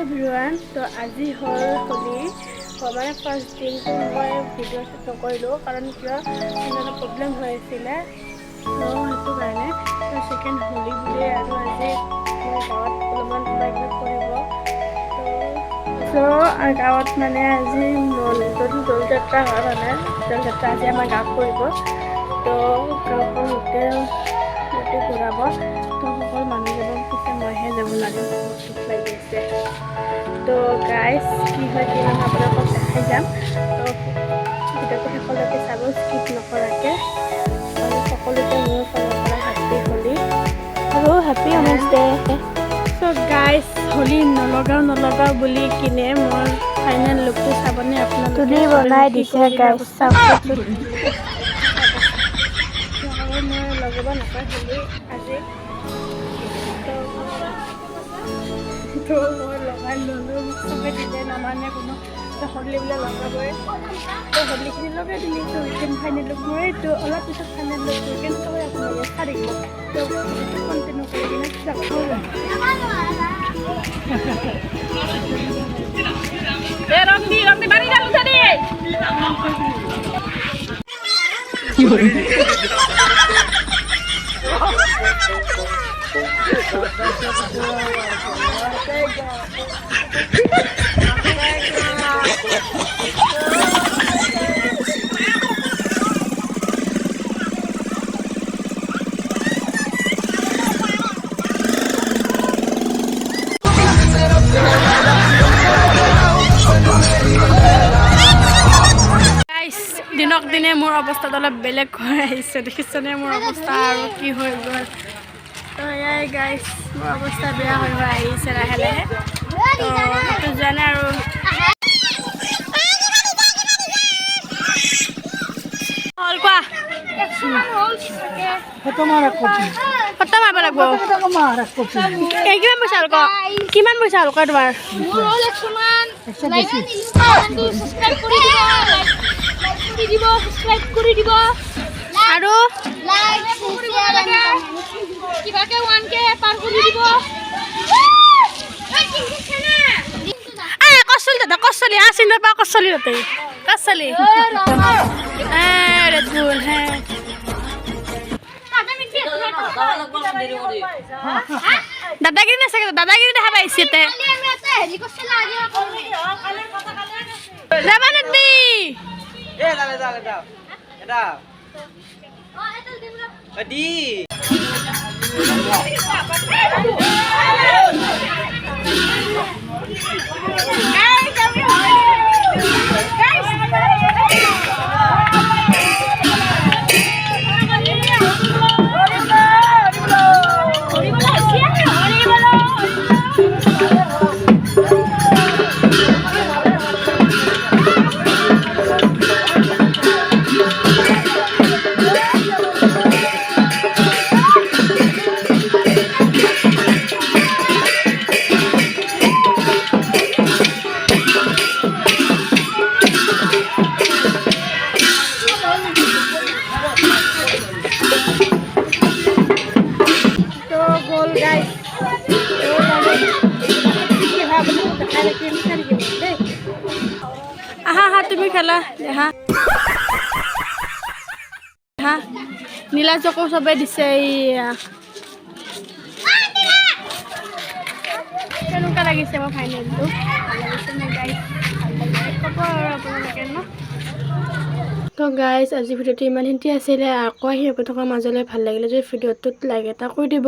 everyone, তো আজি হল হোলি মানে ফাৰ্স্ট দিন তো মই ভিডিও শুট নকৰিলো কাৰণ কিয় এটা প্ৰবলেম হৈ আছিল তো সেইটো কাৰণে তো সেকেন্ড হোলি বুলি আৰু আজি মই গাঁৱত অলপমান কিবা কৰিব তো গাঁৱত মানে আজি দৌল যাত্ৰা হয় মানে দৌল যাত্ৰা আজি আমাৰ গাঁৱত কৰিব তো গাঁৱৰ হোটেল ঘূৰাব তো সকলো মানুহ যাব পিছে মইহে যাব লাগে দুখ লাগি আছে তো গাইজ কি হয় কি নহয় আপোনালোকক দেখাই যাম তো ভিডিঅ'টো শেষলৈকে চাব স্কিপ নকৰাকৈ আৰু সকলোকে মোৰ ফালৰ পৰা হেপ্পী হোলী আৰু হেপ্পী ওমেন্স ডে তো গাইজ হোলী নলগাওঁ বুলি কিনে মোৰ ফাইনেল লুকটো চাবনে আপোনালোকে বনাই দিছে গাইজ চাব মই লগাব নাপায় হোলী আজি তো মই লগাই ল'লোঁ চবে দিলে নামানে কোনো হোলী বোলে লগাবই তো হোলীখিনি লগাই দিলি তো উইকেণ্ড ফাইনেল লুক মই এইটো অলপ পিছত ফাইনেল লুক কেনেকৈ হয় আপোনালোকে চাই থাকিব তো কণ্টিনিউ কৰি কিনে যাব ৰংদি বাঢ়ি যাম চাৰি কি হয় দিনক দিনে মোৰ অৱস্থাটো অলপ বেলেগ হৈ আহিছে দেখিছেনে মোৰ অৱস্থা আৰু কি হৈ গ'ল তো এয়াই গাইজ মোৰ অৱস্থা বেয়া হৈ আহিছে লাহে লাহে তো সেইটো জানে আৰু হ'ল কোৱা কিমান পইচা হ'ল কোৱা তোমাৰ সাবস্ক্ৰাইব কৰি দিব আৰু লাইক শেয়াৰ কিবাকে 1k পাৰ কৰি দিব কচলি দাদা কচলি আছিল না পা কচলি হতে কচলি ৰেড বুল হে দাদাগিৰি নাচাকে দাদাগিৰি দেখা পাইছে তে যাবা নেকি এটা এডি তুমি খেলা দেখা নীলা চকু চবে দিছে কেনেকুৱা লাগিছে মোৰ ফাইনেলটো তো গাইজ আজি ভিডিঅ'টো ইমানখিনি আছিলে আকৌ আহি থকা মাজলৈ ভাল লাগিলে যদি ভিডিঅ'টোত লাইক এটা কৰি দিব।